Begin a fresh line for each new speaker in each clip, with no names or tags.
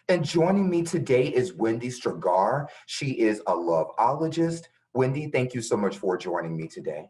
And joining me today is Wendy Stragar. She is a loveologist. Wendy, thank you so much for joining me today.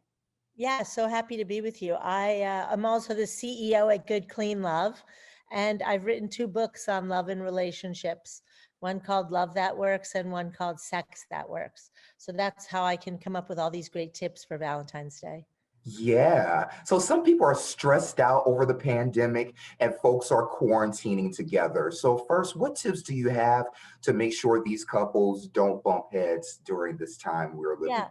Yeah, so happy to be with you. I'm also the CEO at Good Clean Love, and I've written two books on love and relationships. One called Love That Works, and one called Sex That Works. So that's how I can come up with all these great tips for Valentine's Day.
Yeah. So some people are stressed out over the pandemic and folks are quarantining together. So, first, what tips do you have to make sure these couples don't bump heads during this time we're living?
Yeah.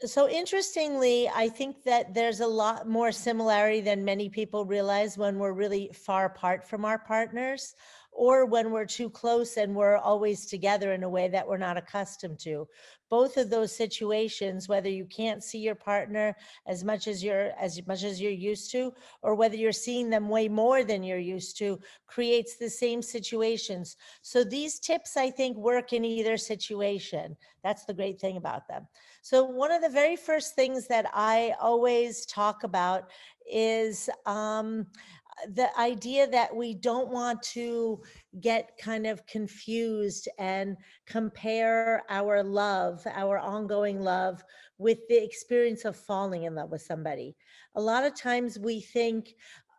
So interestingly, I think that there's a lot more similarity than many people realize when we're really far apart from our partners, or when we're too close and we're always together in a way that we're not accustomed to. Both of those situations, whether you can't see your partner as much as you're used to, or whether you're seeing them way more than you're used to, creates the same situations. So these tips, I think, work in either situation. That's the great thing about them. So, one of the very first things that I always talk about is the idea that we don't want to get kind of confused and compare our love, our ongoing love, with the experience of falling in love with somebody. A lot of times we think,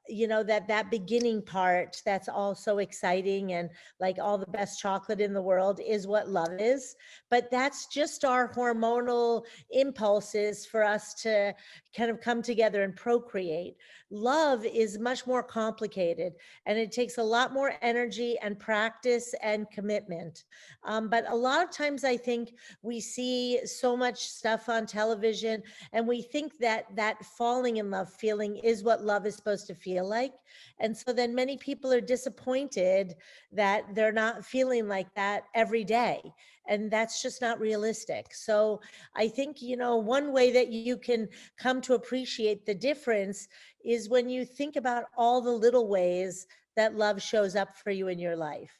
that beginning part that's all so exciting and like all the best chocolate in the world is what love is, but that's just our hormonal impulses for us to kind of come together and procreate. Love is much more complicated, and it takes a lot more energy and practice and commitment. But a lot of times I think we see so much stuff on television, and we think that that falling in love feeling is what love is supposed to feel like. And so then many people are disappointed that they're not feeling like that every day. And that's just not realistic. So I think, one way that you can come to appreciate the difference is when you think about all the little ways that love shows up for you in your life.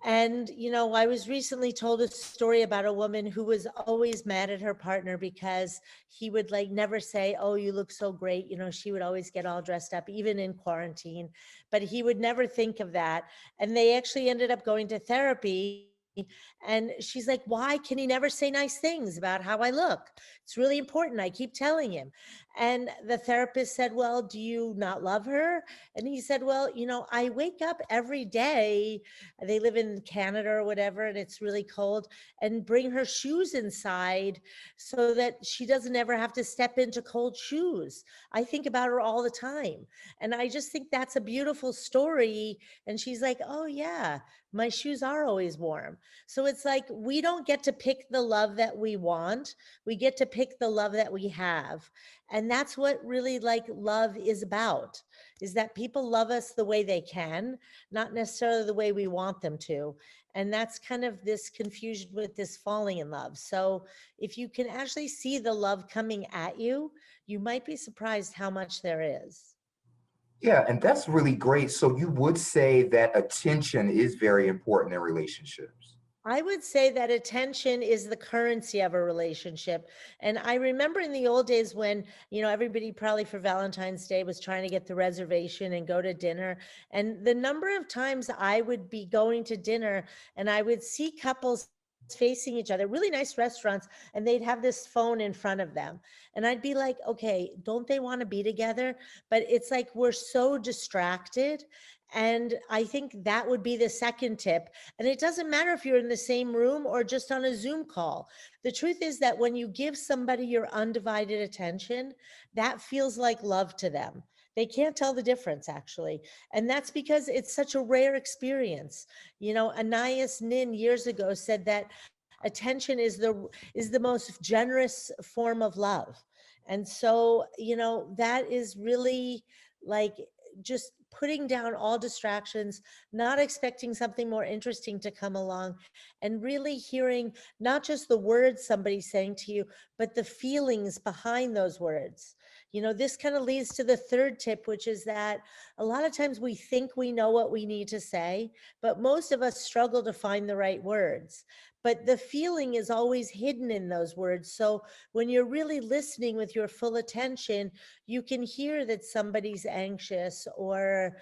And, I was recently told a story about a woman who was always mad at her partner because he would like never say, "Oh, you look so great." She would always get all dressed up, even in quarantine, but he would never think of that. And they actually ended up going to therapy. And she's like, "Why can he never say nice things about how I look? It's really important. I keep telling him." And the therapist said, "Well, do you not love her?" And he said, "Well, I wake up every day." They live in Canada or whatever, and it's really cold, and bring her shoes inside so that she doesn't ever have to step into cold shoes. I think about her all the time. And I just think that's a beautiful story. And she's like, "Oh, yeah, my shoes are always warm." So it's like we don't get to pick the love that we want. We get to pick the love that we have. And that's what really like love is about, is that people love us the way they can, not necessarily the way we want them to. And that's kind of this confusion with this falling in love. So if you can actually see the love coming at you, you might be surprised how much there is.
Yeah, and that's really great. So, you would say that attention is very important in relationships.
I would say that attention is the currency of a relationship. And I remember in the old days when, everybody probably for Valentine's Day was trying to get the reservation and go to dinner. And the number of times I would be going to dinner and I would see couples facing each other, really nice restaurants, and they'd have this phone in front of them. And I'd be like, okay, don't they want to be together? But it's like we're so distracted. And I think that would be the second tip. And it doesn't matter if you're in the same room or just on a Zoom call. The truth is that when you give somebody your undivided attention, that feels like love to them. They can't tell the difference, actually. And that's because it's such a rare experience. Anais Nin years ago said that attention is the most generous form of love. And so, that is really like just putting down all distractions, not expecting something more interesting to come along, and really hearing not just the words somebody's saying to you, but the feelings behind those words. This kind of leads to the third tip, which is that a lot of times we think we know what we need to say, but most of us struggle to find the right words. but the feeling is always hidden in those words. So when you're really listening with your full attention, you can hear that somebody's anxious, or,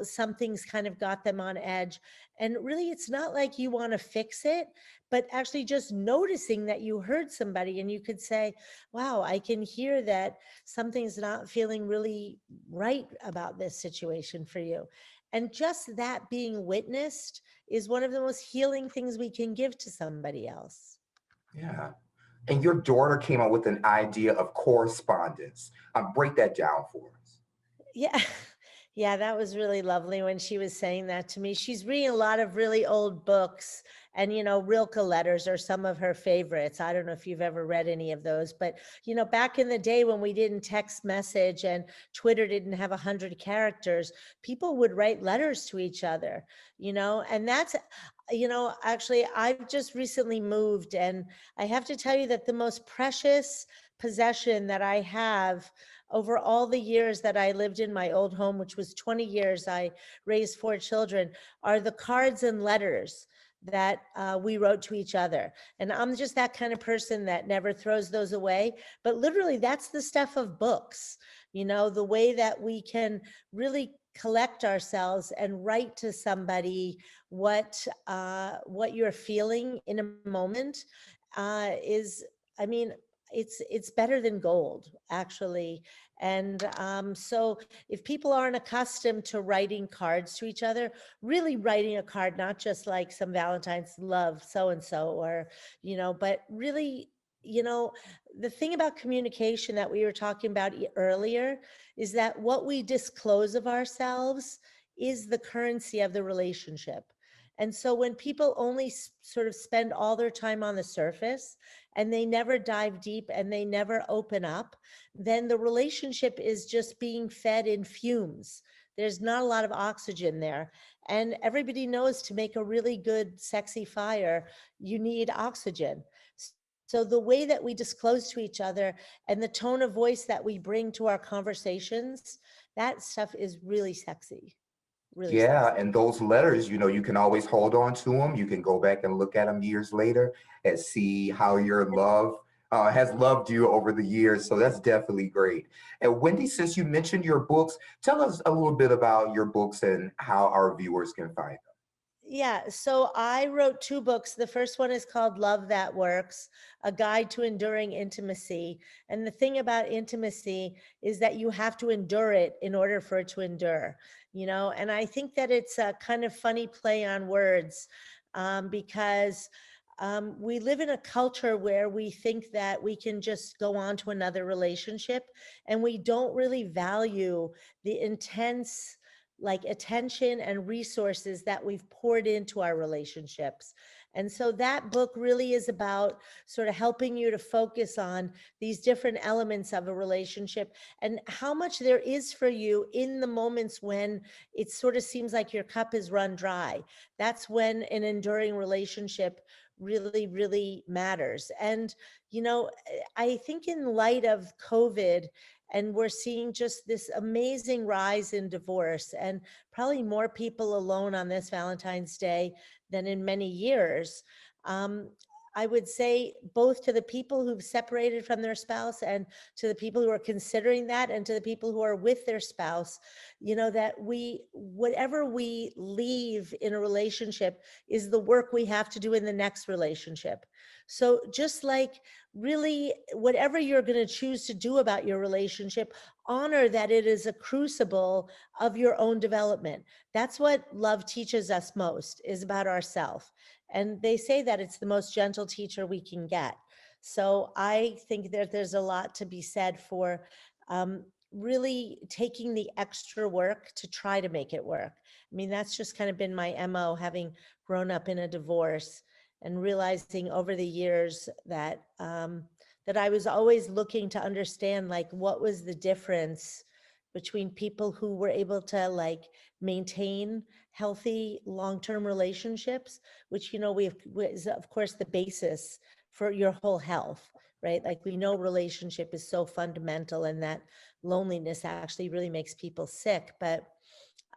something's kind of got them on edge. And really, it's not like you want to fix it, but actually just noticing that you heard somebody, and you could say, wow, I can hear that something's not feeling really right about this situation for you. And just that being witnessed is one of the most healing things we can give to somebody else.
Yeah. And your daughter came up with an idea of correspondence. Break that down for us.
Yeah. Yeah, that was really lovely when she was saying that to me. She's reading a lot of really old books, and, Rilke letters are some of her favorites. I don't know if you've ever read any of those, but, back in the day when we didn't text message and Twitter didn't have 100 characters, people would write letters to each other, and that's, actually, I've just recently moved, and I have to tell you that the most precious possession that I have over all the years that I lived in my old home, which was 20 years, I raised 4 children, are the cards and letters that we wrote to each other. And I'm just that kind of person that never throws those away. But literally, that's the stuff of books, the way that we can really collect ourselves and write to somebody what you're feeling in a moment is, I mean, it's better than gold, actually. And so if people aren't accustomed to writing cards to each other, really writing a card, not just like some Valentine's love so and so, or, but really, you know, the thing about communication that we were talking about earlier is that what we disclose of ourselves is the currency of the relationship. And so when people only sort of spend all their time on the surface, and they never dive deep, and they never open up, then the relationship is just being fed in fumes. There's not a lot of oxygen there. And everybody knows to make a really good, sexy fire, you need oxygen. So the way that we disclose to each other and the tone of voice that we bring to our conversations, that stuff is really sexy, really
Yeah,
sexy.
and those letters, you can always hold on to them. You can go back and look at them years later and see how your love has loved you over the years. So that's definitely great. And Wendy, since you mentioned your books, tell us a little bit about your books and how our viewers can find
Yeah, so I wrote 2 books. The first one is called Love That Works, A Guide to Enduring Intimacy. And the thing about intimacy is that you have to endure it in order for it to endure, And I think that it's a kind of funny play on words, because we live in a culture where we think that we can just go on to another relationship, and we don't really value the intense, like, attention and resources that we've poured into our relationships. And so that book really is about sort of helping you to focus on these different elements of a relationship, and how much there is for you in the moments when it sort of seems like your cup is run dry. That's when an enduring relationship really, really matters. And, I think in light of COVID, and we're seeing just this amazing rise in divorce, and probably more people alone on this Valentine's Day than in many years. Um, I would say, both to the people who've separated from their spouse, and to the people who are considering that, and to the people who are with their spouse, that whatever we leave in a relationship is the work we have to do in the next relationship. So just like, really, whatever you're going to choose to do about your relationship, honor that it is a crucible of your own development. That's what love teaches us most, is about ourself. And they say that it's the most gentle teacher we can get. So I think that there's a lot to be said for really taking the extra work to try to make it work. I mean, that's just kind of been my MO, having grown up in a divorce, and realizing over the years that I was always looking to understand, like, what was the difference between people who were able to, like, maintain healthy long-term relationships, which, is of course the basis for your whole health, right? Like, we know relationship is so fundamental, and that loneliness actually really makes people sick. But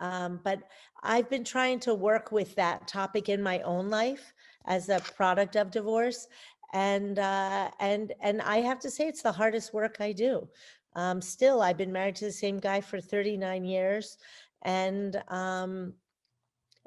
I've been trying to work with that topic in my own life as a product of divorce. And I have to say, it's the hardest work I do. Still, I've been married to the same guy for 39 years. And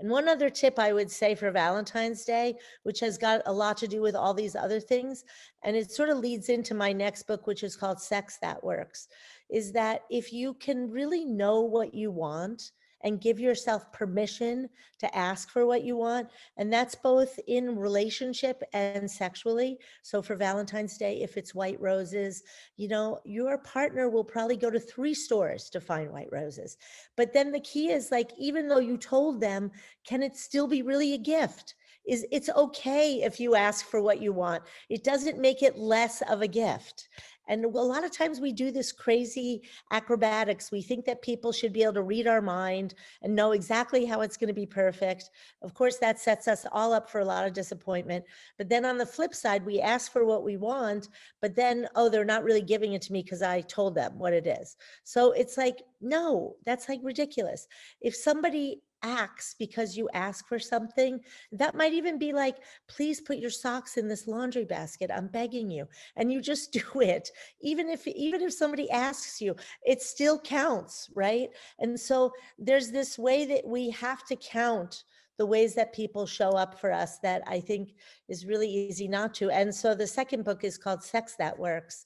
and one other tip I would say for Valentine's Day, which has got a lot to do with all these other things, and it sort of leads into my next book, which is called Sex That Works, is that if you can really know what you want and give yourself permission to ask for what you want, and that's both in relationship and sexually. So for Valentine's Day, if it's white roses, your partner will probably go to 3 stores to find white roses. But then the key is, like, even though you told them, can it still be really a gift? It's okay if you ask for what you want. It doesn't make it less of a gift. And a lot of times we do this crazy acrobatics. We think that people should be able to read our mind and know exactly how it's going to be perfect. Of course, that sets us all up for a lot of disappointment. But then on the flip side, we ask for what we want, but then, oh, they're not really giving it to me because I told them what it is. So it's like, no, that's like ridiculous. If somebody acts because you ask for something, that might even be like, please put your socks in this laundry basket, I'm begging you, and you just do it. Even if somebody asks you, it still counts, right? And so there's this way that we have to count the ways that people show up for us that I think is really easy not to. And so the second book is called Sex That Works.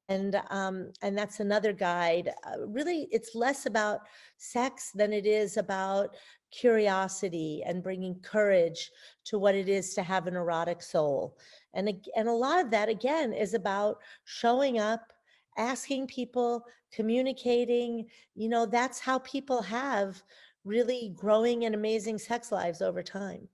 And that's another guide. Really, it's less about sex than it is about curiosity and bringing courage to what it is to have an erotic soul. And a lot of that, again, is about showing up, asking people, communicating. That's how people have really growing and amazing sex lives over time.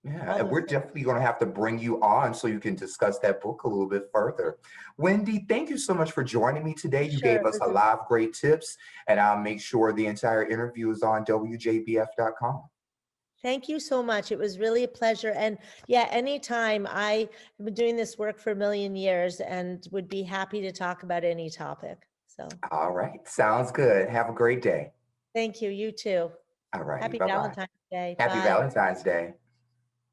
Yeah,
All
and
those
we're
things.
definitely going to have to bring you on so you can discuss that book a little bit further. Wendy, thank you so much for joining me today. You
Sure.
gave us a lot of great tips, and I'll make sure the entire interview is on WJBF.com.
Thank you so much. It was really a pleasure. And yeah, anytime. I have been doing this work for a million years and would be happy to talk about any topic. So
All right, sounds good. Have a great day.
thank you. You too.
All righty,
Happy
bye bye.
Valentine's Day.
Happy
Bye.
Valentine's Day.